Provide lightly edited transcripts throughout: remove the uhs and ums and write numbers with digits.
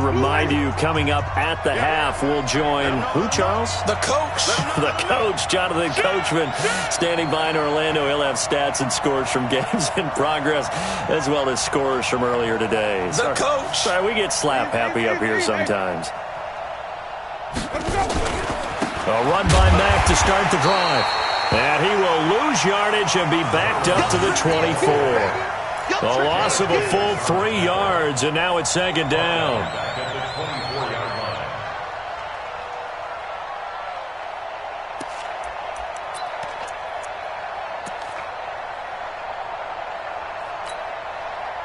remind you, coming up at the half, we'll join who, Charles? The coach. The coach, Jonathan Coachman, standing by in Orlando. He'll have stats and scores from games in progress, as well as scores from earlier today. The coach. Sorry, we get slap happy up here sometimes. A run by Mack to start the drive. And he will lose yardage and be backed up to the 24. A loss of a full 3 yards, and now it's second down.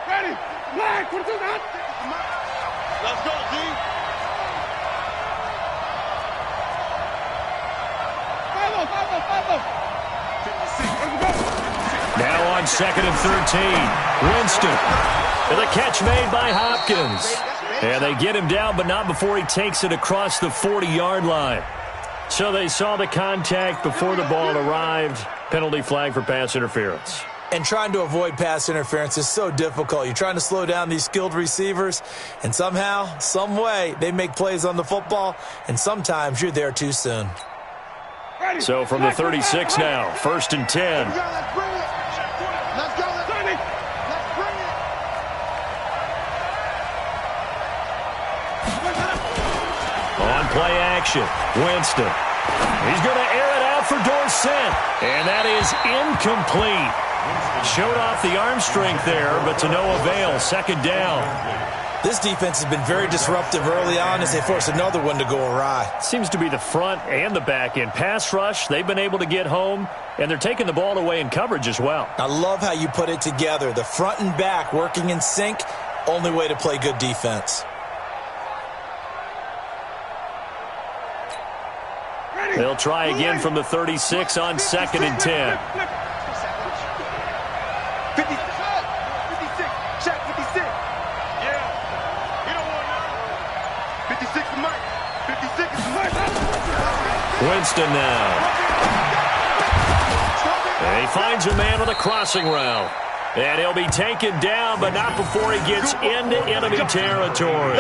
Ready? Black, what is that? Let's go, G. Follow. Now on 2nd and 13, Winston. And the catch made by Hopkins. And they get him down, but not before he takes it across the 40-yard line. So they saw the contact before the ball arrived. Penalty flag for pass interference. And trying to avoid pass interference is so difficult. You're trying to slow down these skilled receivers, and somehow, some way, they make plays on the football, and sometimes you're there too soon. So from the 36 now, 1st and 10. Let's bring it. On play action, Winston. He's going to air it out for Dorsett. And that is incomplete. Showed off the arm strength there, but to no avail. 2nd down. This defense has been very disruptive early on as they force another one to go awry. Seems to be the front and the back end. Pass rush, they've been able to get home, and they're taking the ball away in coverage as well. I love how you put it together. The front and back working in sync, only way to play good defense. They'll try again from the 36 on 2nd and 10. 56. Check 56. Yeah. You don't want to 56 is Mike. 56 is Mike. Winston now. And he finds a man with a crossing route. And he'll be taken down, but not before he gets into enemy territory.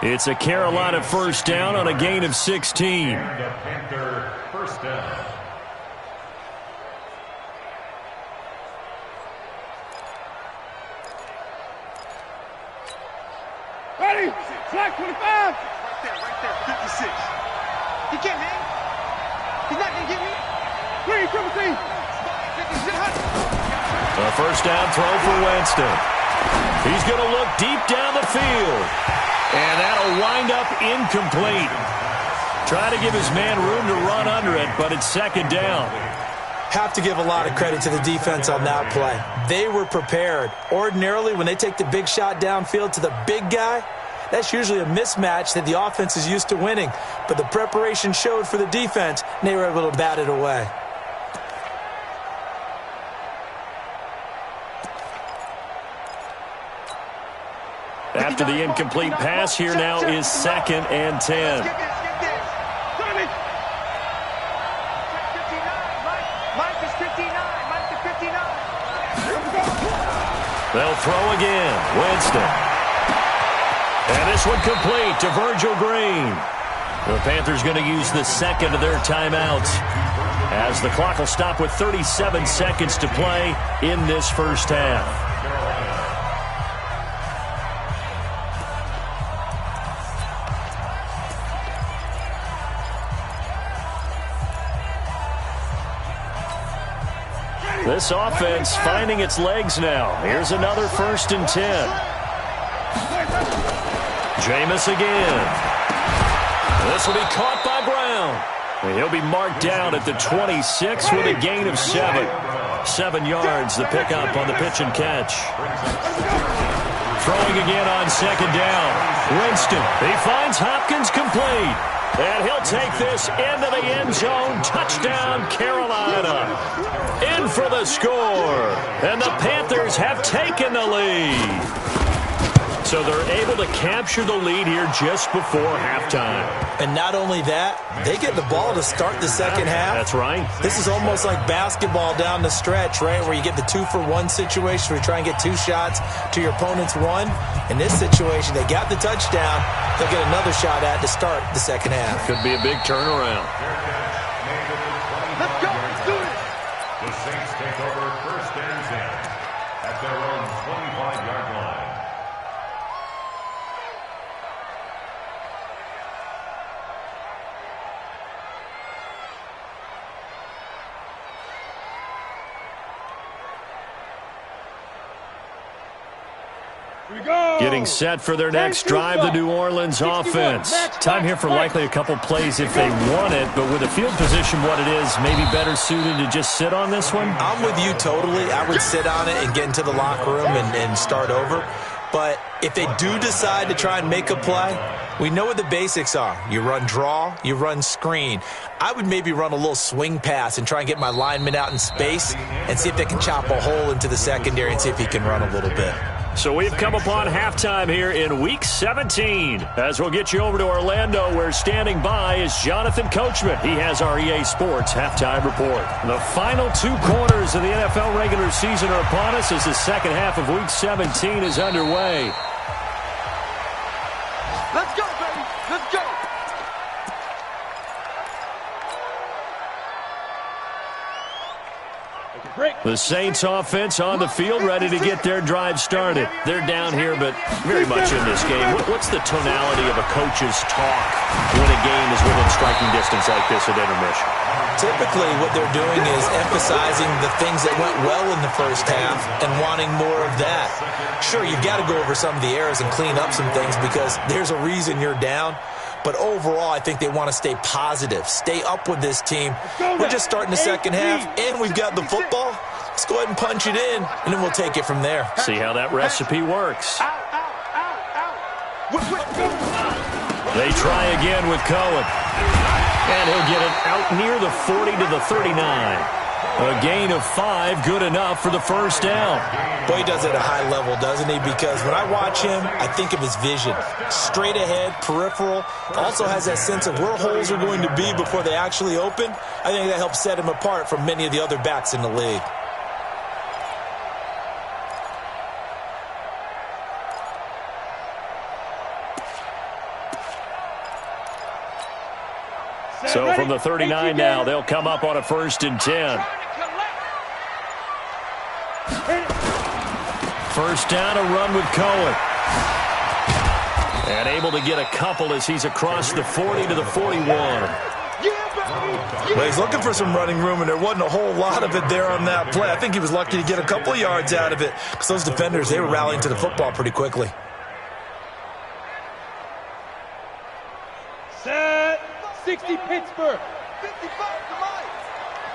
It's a Carolina 1st down on a gain of 16. Panther 1st down. Ready? Flag 25. Right there. 56. He can't hang. He's not going to get me. Green, 17. 56. A 1st down throw for Winston. He's going to look deep down the field. And that'll wind up incomplete. Try to give his man room to run under it, but it's 2nd down. Have to give a lot of credit to the defense on that play. They were prepared. Ordinarily, when they take the big shot downfield to the big guy, that's usually a mismatch that the offense is used to winning. But the preparation showed for the defense, and they were able to bat it away. After the incomplete pass, here now is 2nd and 10. They'll throw again. Winston. And this one complete to Virgil Green. The Panthers going to use the 2nd of their timeouts as the clock will stop with 37 seconds to play in this 1st half. This offense finding its legs now. Here's another 1st and 10. Jameis again. This will be caught by Brown. And he'll be marked down at the 26 with a gain of 7. 7 yards, the pickup on the pitch and catch. Throwing again on 2nd down. Winston, he finds Hopkins complete. And he'll take this into the end zone. Touchdown, Carolina. In for the score. And the Panthers have taken the lead. So they're able to capture the lead here just before halftime. And not only that, they get the ball to start the second half. That's right. This is almost like basketball down the stretch, right, where you get the 2-for-1 situation where you try and get 2 shots to your opponent's 1. In this situation, they got the touchdown. They'll get another shot at to start the second half. Could be a big turnaround. Let's go. Let's do it. The Saints take over first and 10 at their own 25-yard line. Getting set for their next drive, the New Orleans offense. Time here for likely a couple plays if they want it, but with the field position what it is, maybe better suited to just sit on this one? I'm with you totally. I would sit on it and get into the locker room and start over. But if they do decide to try and make a play, we know what the basics are. You run draw, you run screen. I would maybe run a little swing pass and try and get my lineman out in space and see if they can chop a hole into the secondary and see if he can run a little bit. So we've come upon halftime here in Week 17. As we'll get you over to Orlando, where standing by is Jonathan Coachman. He has our EA Sports halftime report. The final 2 quarters of the NFL regular season are upon us as the second half of Week 17 is underway. Let's go, baby. Let's go. The Saints offense on the field, ready to get their drive started. They're down here, but very much in this game. What's the tonality of a coach's talk when a game is within striking distance like this at intermission? Typically, what they're doing is emphasizing the things that went well in the first half and wanting more of that. Sure, you've got to go over some of the errors and clean up some things because there's a reason you're down. But overall, I think they want to stay positive, stay up with this team. We're just starting the second half, and we've got the football. Let's go ahead and punch it in, and then we'll take it from there. See how that recipe works. They try again with Cohen. And he'll get it out near the 40 to the 39. A gain of 5, good enough for the first down. Boy, he does it at a high level, doesn't he? Because when I watch him, I think of his vision. Straight ahead, peripheral. Also has that sense of where holes are going to be before they actually open. I think that helps set him apart from many of the other backs in the league. So from the 39 now, they'll come up on a 1st and 10. First down, a run with Cohen. And able to get a couple as he's across the 40 to the 41. Well, he's looking for some running room, and there wasn't a whole lot of it there on that play. I think he was lucky to get a couple of yards out of it because those defenders, they were rallying to the football pretty quickly. Set. 60 Pittsburgh. 55 to Mike.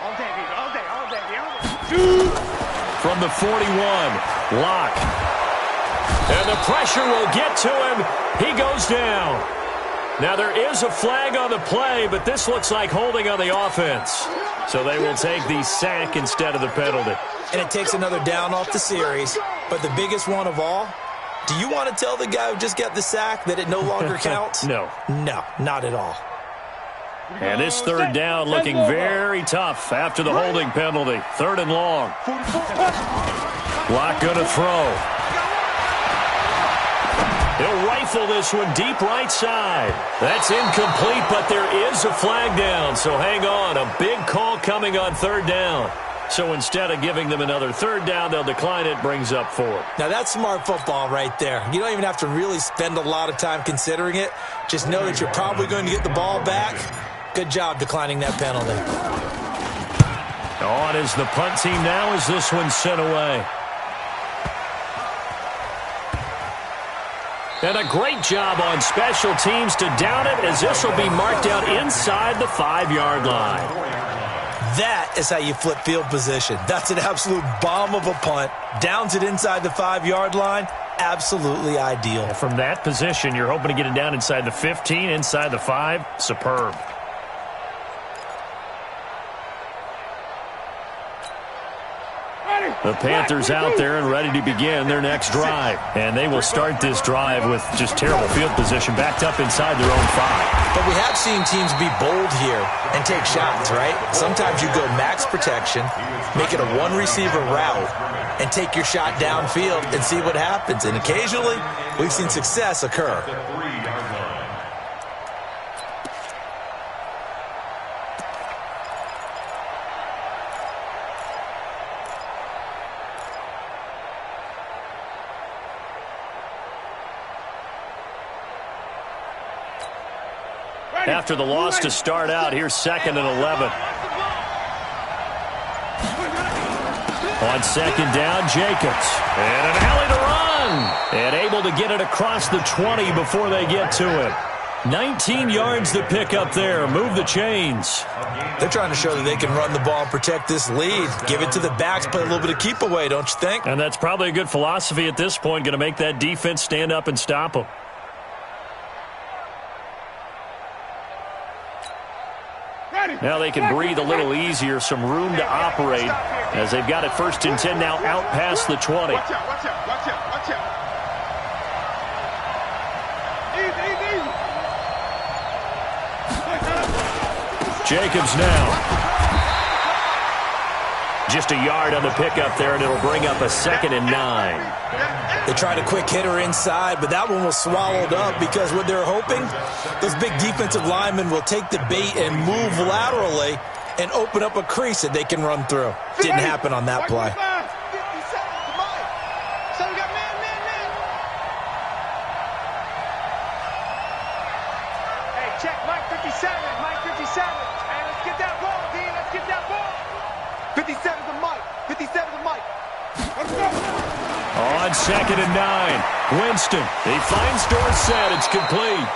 All day, baby. All day. All day. From the 41, Locke. And the pressure will get to him. He goes down. Now there is a flag on the play, but this looks like holding on the offense. So they will take the sack instead of the penalty. And it takes another down off the series. But the biggest one of all, do you want to tell the guy who just got the sack that it no longer counts? No. No, not at all. And this third down looking very tough after the holding penalty. 3rd and long. Locke going to throw. He'll rifle this one deep right side. That's incomplete, but there is a flag down. So hang on. A big call coming on 3rd down. So instead of giving them another 3rd down, they'll decline it. Brings up 4. Now, that's smart football right there. You don't even have to really spend a lot of time considering it. Just know that you're probably going to get the ball back. Good job declining that penalty. On is the punt team now as this one's sent away. And a great job on special teams to down it as this will be marked out inside the 5-yard line. That is how you flip field position. That's an absolute bomb of a punt. Downs it inside the 5-yard line. Absolutely ideal. From that position, you're hoping to get it down inside the 15, inside the 5. Superb. Ready. The Panthers out there and ready to begin their next drive. And they will start this drive with just terrible field position, backed up inside their own 5. But we have seen teams be bold here and take shots, right? Sometimes you go max protection, make it a one-receiver route, and take your shot downfield and see what happens. And occasionally, we've seen success occur. After the loss to start out, here's 2nd and 11. On 2nd down, Jacobs. And an alley to run. And able to get it across the 20 before they get to him. 19 yards to pick up there. Move the chains. They're trying to show that they can run the ball and protect this lead. Give it to the backs, play a little bit of keep away, don't you think? And that's probably a good philosophy at this point. Going to make that defense stand up and stop them. Now they can breathe a little easier, some room to operate as they've got it 1st and 10 now out past the 20. Watch out, watch out, watch out, watch out. Easy, easy, easy. Jacobs now. Just a yard on the pickup there, and it'll bring up a 2nd and 9. They tried a quick hitter inside, but that one was swallowed up because what they're hoping, those big defensive linemen will take the bait and move laterally and open up a crease that they can run through. Didn't happen on that play. Hey, check Mike 57, Mike 57. Hey, let's get that ball, D. Let's get that ball. 57 to Mike. 57 to Mike. Let's go. On 2nd and 9, Winston. He finds Dorsett. It's complete.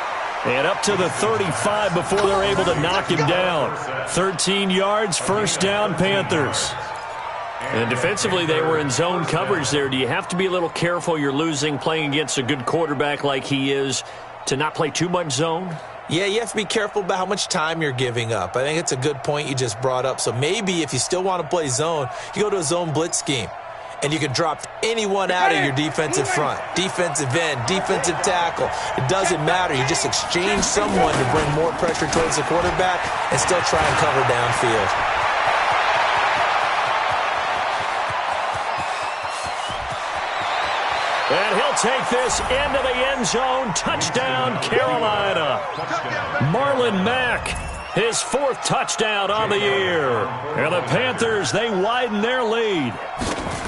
And up to the 35 before they're able to knock him down. 13 yards, 1st down, Panthers. And defensively, they were in zone coverage there. Do you have to be a little careful? You're losing, playing against a good quarterback like he is, to not play too much zone? Yeah, you have to be careful about how much time you're giving up. I think it's a good point you just brought up. So maybe if you still want to play zone, you go to a zone blitz scheme. And you can drop anyone out of your defensive front, defensive end, defensive tackle. It doesn't matter. You just exchange someone to bring more pressure towards the quarterback and still try and cover downfield. And he'll take this into the end zone. Touchdown, Carolina. Marlon Mack, his 4th touchdown on the year. And the Panthers, they widen their lead.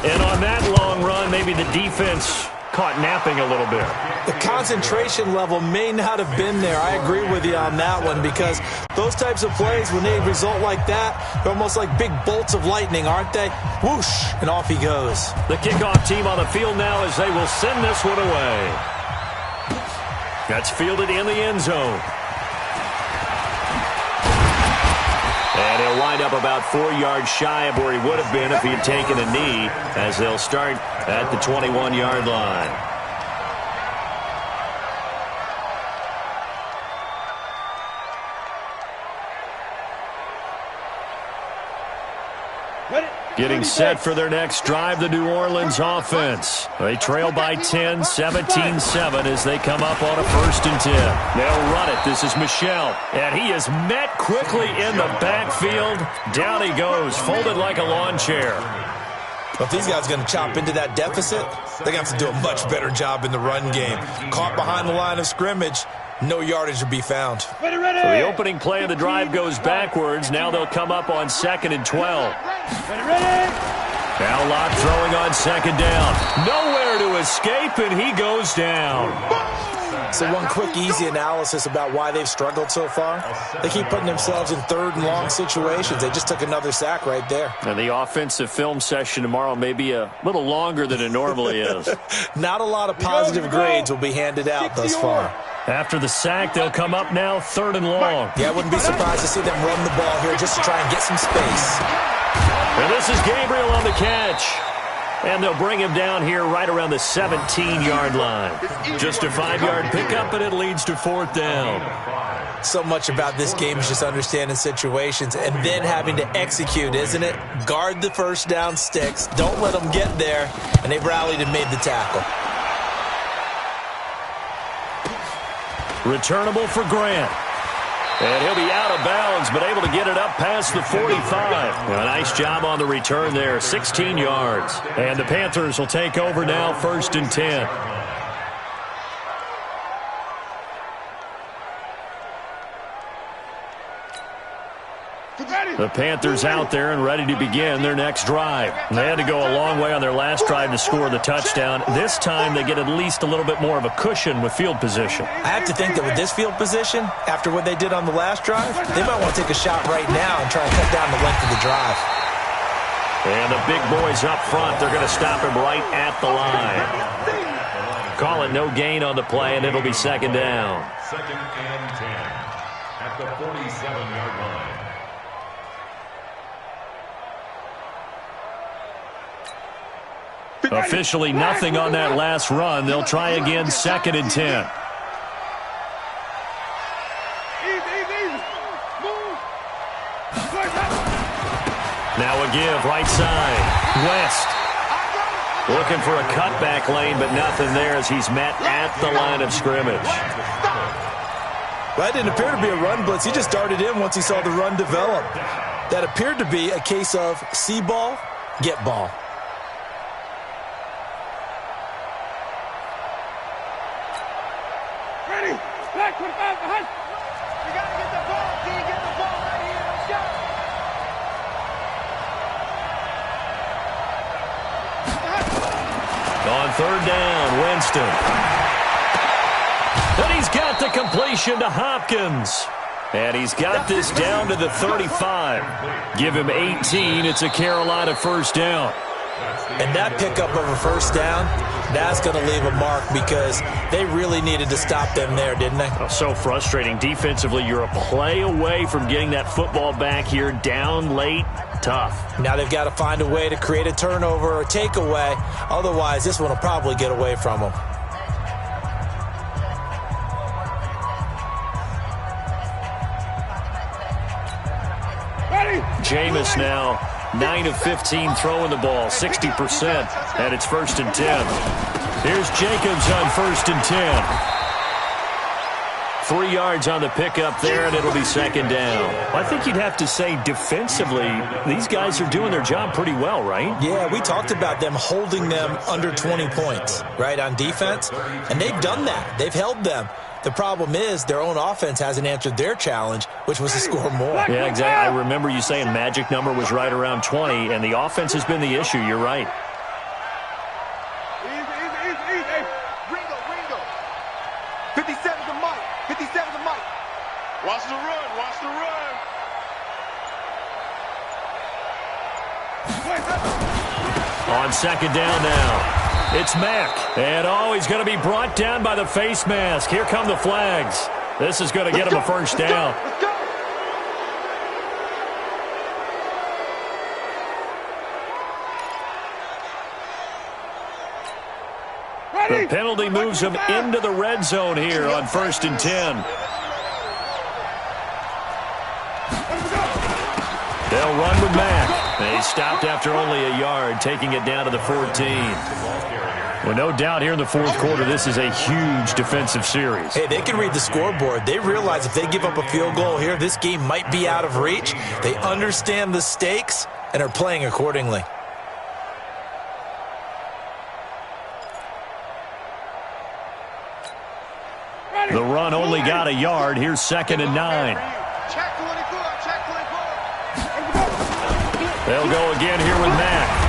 And on that long run, maybe the defense caught napping a little bit. The concentration level may not have been there. I agree with you on that one because those types of plays, when they result like that, they're almost like big bolts of lightning, aren't they? Whoosh, and off he goes. The kickoff team on the field now as they will send this one away. That's fielded in the end zone. And he'll wind up about 4 yards shy of where he would have been if he had taken a knee, as they'll start at the 21-yard line. Getting set for their next drive, the New Orleans offense. They trail by 10, 17-7 as they come up on a 1st and 10. They'll run it. This is Michel. And he is met quickly in the backfield. Down he goes, folded like a lawn chair. Well, if these guys are going to chop into that deficit, they're going to have to do a much better job in the run game. Caught behind the line of scrimmage, no yardage to be found. So the opening play of the drive goes backwards. Now they'll come up on 2nd and 12. Now Locke throwing on 2nd down. Nowhere to escape, and he goes down. So one quick, easy analysis about why they've struggled so far. They keep putting themselves in 3rd and long situations. They just took another sack right there. And the offensive film session tomorrow may be a little longer than it normally is. Not a lot of positive grades will be handed out thus far. After the sack, they'll come up now 3rd and long. Yeah, I wouldn't be surprised to see them run the ball here just to try and get some space. And this is Gabriel on the catch. And they'll bring him down here right around the 17-yard line. Just a 5-yard pickup, and it leads to 4th down. So much about this game is just understanding situations and then having to execute, isn't it? Guard the first down sticks. Don't let them get there. And they've rallied and made the tackle. Returnable for Grant. And he'll be out of bounds, but able to get it up past the 45. A nice job on the return there, 16 yards. And the Panthers will take over now, 1st and 10. The Panthers out there and ready to begin their next drive. They had to go a long way on their last drive to score the touchdown. This time they get at least a little bit more of a cushion with field position. I have to think that with this field position, after what they did on the last drive, they might want to take a shot right now and try and cut down the length of the drive. And the big boys up front, they're going to stop him right at the line. Call it no gain on the play, and it'll be 2nd down. 2nd and 10 at the 47-yard line. Officially nothing on that last run. They'll try again, 2nd and 10. Now a give, right side. West. Looking for a cutback lane, but nothing there as he's met at the line of scrimmage. That didn't appear to be a run blitz. He just darted in once he saw the run develop. That appeared to be a case of see ball, get ball. Black 25 behind. You got to get the ball, D. Get the ball right here. Let's go. On 3rd down, Winston. And he's got the completion to Hopkins. And he's got this down to the 35. Give him 18. It's a Carolina 1st down. And that pickup of a 1st down, that's going to leave a mark because they really needed to stop them there, didn't they? Oh, so frustrating. Defensively, you're a play away from getting that football back here down late. Tough. Now they've got to find a way to create a turnover or takeaway. Otherwise, this one will probably get away from them. Jameis now 9 of 15 throwing the ball, 60%, and it's 1st and 10. Here's Jacobs on 1st and 10. 3 yards on the pickup there, and it'll be 2nd down. I think you'd have to say defensively, these guys are doing their job pretty well, right? Yeah, we talked about them holding them under 20 points, right, on defense, and they've done that. They've held them. The problem is their own offense hasn't answered their challenge, which was to score more. Yeah, exactly. I remember you saying magic number was right around 20, and the offense has been the issue. You're right. Easy. Hey, Ringo. 57 to Mike. 57 to Mike. Watch the run. On 2nd down now. It's Mack. And, he's going to be brought down by the face mask. Here come the flags. This is going to get him a 1st down. Let's go. The penalty moves him into the red zone here on 1st and 10. They'll run with Mack. They stopped after only a yard, taking it down to the 14. Well, no doubt here in the 4th quarter, this is a huge defensive series. Hey, they can read the scoreboard. They realize if they give up a field goal here, this game might be out of reach. They understand the stakes and are playing accordingly. The run only got a yard. Here's 2nd and 9. Check 24. They'll go again here with Mack.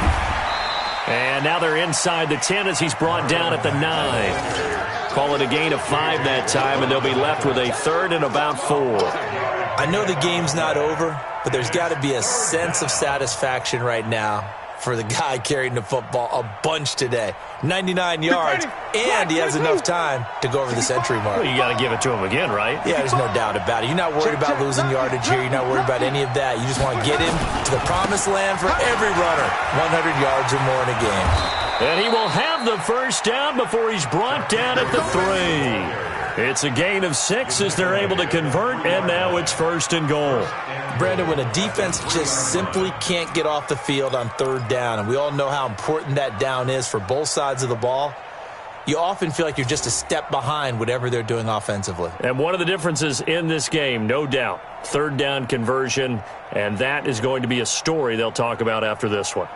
And now they're inside the 10 as he's brought down at the 9. Call it a gain of 5 that time, and they'll be left with a 3rd and about 4. I know the game's not over, but there's got to be a sense of satisfaction right now for the guy carrying the football a bunch today. 99 yards, and he has enough time to go over the century mark. Well, you got to give it to him again, right? Yeah, there's no doubt about it. You're not worried about losing yardage here. You're not worried about any of that. You just want to get him to the promised land for every runner. 100 yards or more in a game. And he will have the first down before he's brought down at the 3. It's a gain of 6 as they're able to convert, and now it's 1st and goal. Brandon, when a defense just simply can't get off the field on 3rd down, and we all know how important that down is for both sides of the ball, you often feel like you're just a step behind whatever they're doing offensively. And one of the differences in this game, no doubt, 3rd down conversion, and that is going to be a story they'll talk about after this one.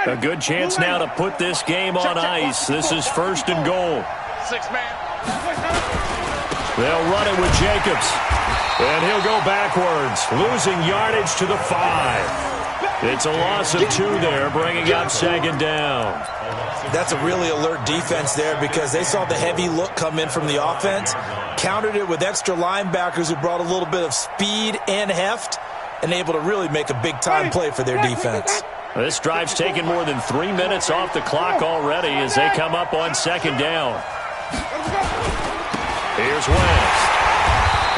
A good chance now to put this game on ice. This is 1st and goal. 6-man. They'll run it with Jacobs. And he'll go backwards, losing yardage to the 5. It's a loss of 2 there, bringing up 2nd down. That's a really alert defense there because they saw the heavy look come in from the offense, countered it with extra linebackers who brought a little bit of speed and heft, and able to really make a big-time play for their defense. This drive's taken more than 3 minutes off the clock already as they come up on 2nd down. Here's Wentz.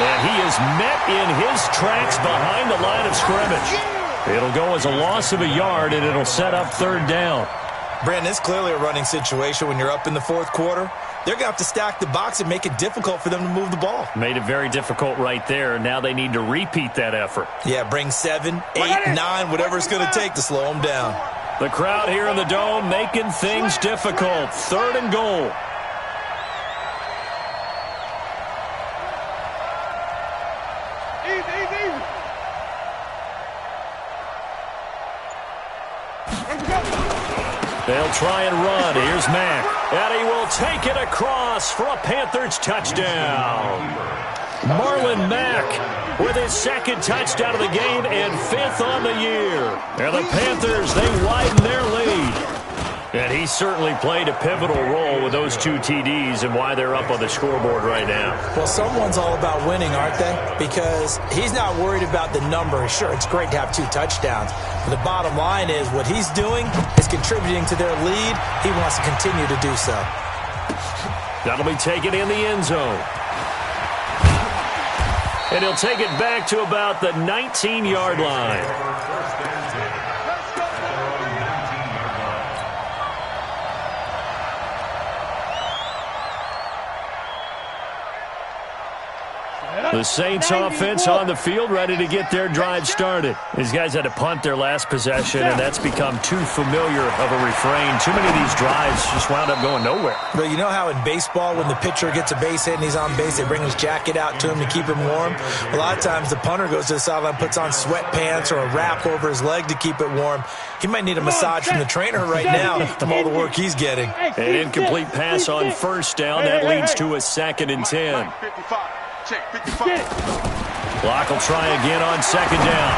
And he is met in his tracks behind the line of scrimmage. It'll go as a loss of a yard, and it'll set up 3rd down. Brandon, it's clearly a running situation when you're up in the 4th quarter. They're going to have to stack the box and make it difficult for them to move the ball. Made it very difficult right there. Now they need to repeat that effort. Yeah, bring 7, 8, 9, whatever it's going to take to slow them down. The crowd here in the Dome making things difficult. 3rd and goal. They'll try and run. Here's Mack. And he will take it across for a Panthers touchdown. Marlon Mack with his 2nd touchdown of the game and 5th on the year. And the Panthers, they widen their lead. And he certainly played a pivotal role with those 2 TDs and why they're up on the scoreboard right now. Well, someone's all about winning, aren't they? Because he's not worried about the number. Sure, it's great to have 2 touchdowns. But the bottom line is what he's doing is contributing to their lead. He wants to continue to do so. That'll be taken in the end zone. And he'll take it back to about the 19-yard line. The Saints offense on the field, ready to get their drive started. These guys had to punt their last possession, and that's become too familiar of a refrain. Too many of these drives just wound up going nowhere. But you know how in baseball, when the pitcher gets a base hit and he's on base, they bring his jacket out to him to keep him warm? A lot of times the punter goes to the sideline, puts on sweatpants or a wrap over his leg to keep it warm. He might need a massage from the trainer right now from all the work he's getting. An incomplete pass on 1st down. That leads to a 2nd and 10. Clock will try again on 2nd down.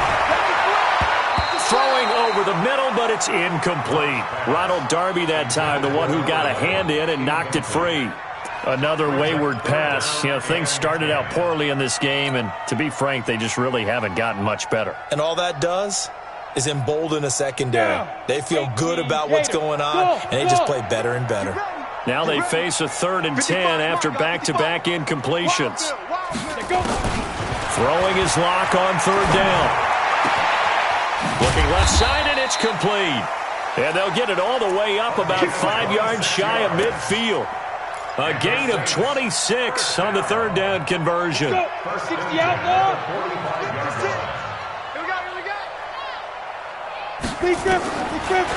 Throwing over the middle, but it's incomplete. Ronald Darby that time, the one who got a hand in and knocked it free. Another wayward pass. You know, things started out poorly in this game, and to be frank, they just really haven't gotten much better. And all that does is embolden a secondary. They feel good about what's going on, and they just play better and better. Now they face a 3rd and 10 after back-to-back incompletions. Throwing his lock on 3rd down. Looking left side, and it's complete. And they'll get it all the way up about 5 yards shy of midfield. A gain of 26 on the 3rd down conversion. 60 out now.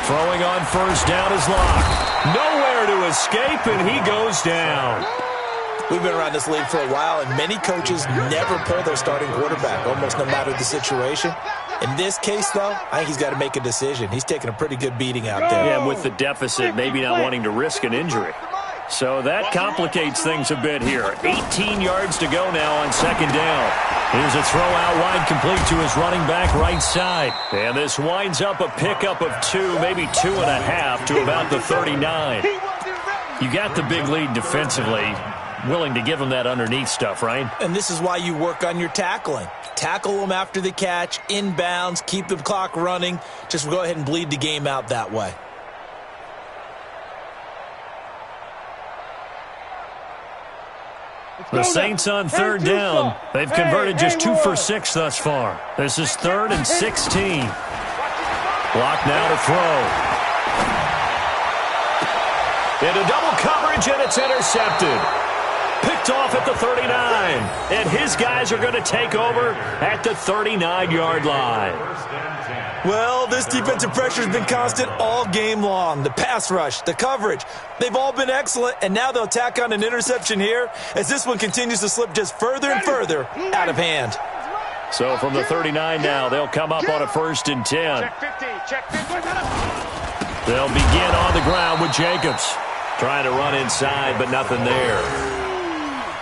Throwing on 1st down is Locke. Nowhere to escape, and he goes down. We've been around this league for a while, and many coaches never pull their starting quarterback, almost no matter the situation. In this case, though, I think he's got to make a decision. He's taking a pretty good beating out there. Yeah, with the deficit, maybe not wanting to risk an injury. So that complicates things a bit here. 18 yards to go now on 2nd down. Here's a throw out wide, complete to his running back right side. And this winds up a pickup of 2, maybe 2.5 to about the 39. You got the big lead defensively. Willing to give him that underneath stuff, right? And this is why you work on your tackling. Tackle them after the catch, inbounds, keep the clock running. Just go ahead and bleed the game out that way. The Saints on third down. They've converted just 2 for 6 thus far. This is 3rd and 16. Block now to throw. Into double coverage, and it's intercepted. Picked off at the 39. And his guys are going to take over at the 39-yard line. Well, this defensive pressure has been constant all game long. The pass rush, the coverage, they've all been excellent, and now they'll tack on an interception here as this one continues to slip just further and further out of hand. So from the 39 now, they'll come up on a 1st and 10. Check 50, check 50. They'll begin on the ground with Jacobs. Trying to run inside, but nothing there.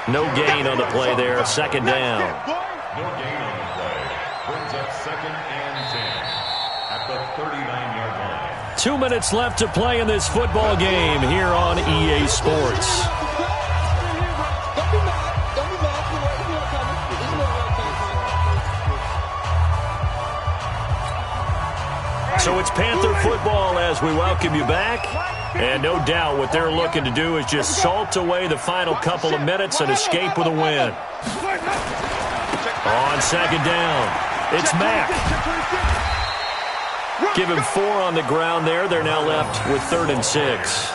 No gain on the play there, 2nd down. No gain on the play. Brings up 2nd and 10 at the 39-yard line. 2 minutes left to play in this football game here on EA Sports. So it's Panther football as we welcome you back. And no doubt what they're looking to do is just salt away the final couple of minutes and escape with a win. On 2nd down, it's Mack. Give him 4 on the ground there. They're now left with 3rd and 6.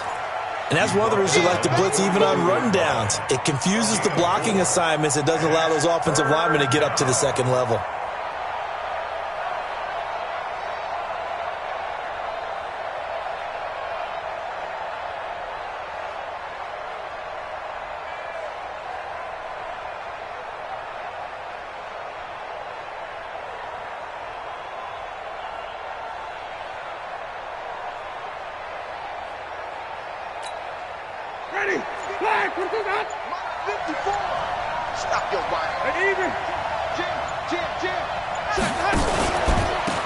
And that's one of the reasons you like to blitz even on run downs. It confuses the blocking assignments. It doesn't allow those offensive linemen to get up to the 2nd level. Ready, flag, put it out. 54. Stop your body. And even. Jim.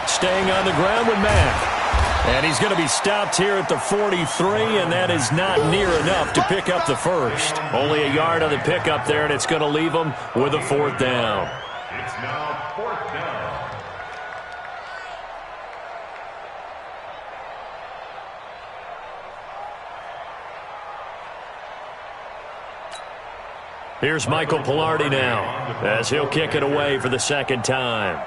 Staying on the ground with Mack. And he's going to be stopped here at the 43, and that is not near enough to pick up the 1st. Only a yard on the pickup there, and it's going to leave him with a 4th down. It's now 4th down. Here's Michael Pilardi now as he'll kick it away for the 2nd time.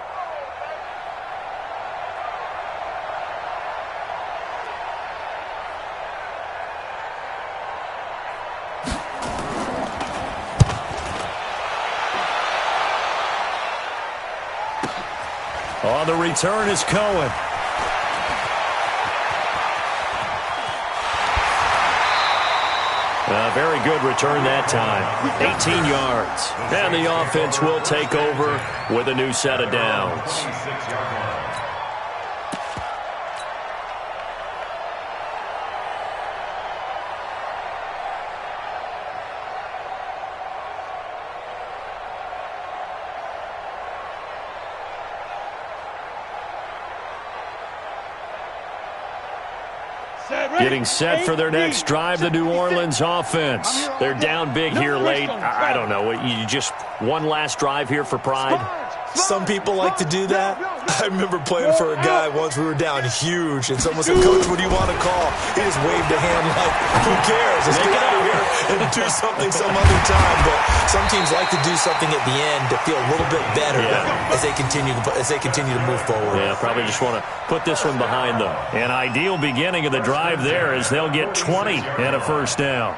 On the return is Cohen. A very good return that time. 18 yards. And the offense will take over with a new set of downs. 26-yard line. Getting set for their next drive, the New Orleans offense. They're down big here late. I don't know. You just one last drive here for pride? Some people like to do that. I remember playing for a guy once. We were down huge, and someone said, "Coach, what do you want to call?" He just waved a hand like, "Who cares? Let's get out of here and do something some other time." But some teams like to do something at the end to feel a little bit better as they continue to move forward. Yeah, probably just want to put this one behind them. An ideal beginning of the drive there as they'll get 20 and a 1st down.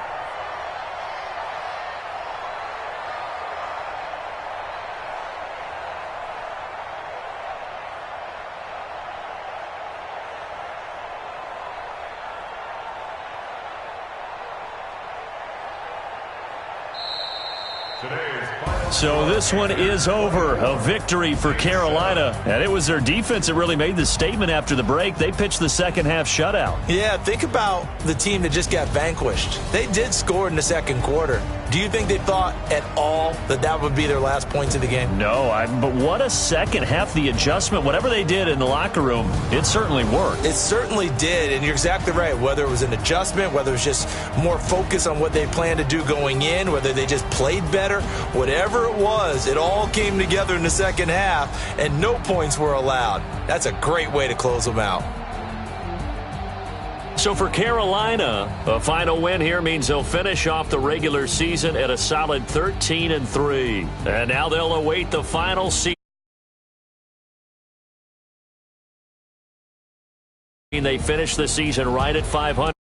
So this one is over. A victory for Carolina. And it was their defense that really made the statement after the break. They pitched the second half shutout. Yeah, think about the team that just got vanquished. They did score in the 2nd quarter. Do you think they thought at all that that would be their last points of the game? No, but what a second half. The adjustment, whatever they did in the locker room, it certainly worked. It certainly did, and you're exactly right. Whether it was an adjustment, whether it was just more focus on what they planned to do going in, whether they just played better, whatever it was, it all came together in the 2nd half, and no points were allowed. That's a great way to close them out. So for Carolina, a final win here means they'll finish off the regular season at a solid 13-3. And now they'll await the final season. They finish the season right at 500.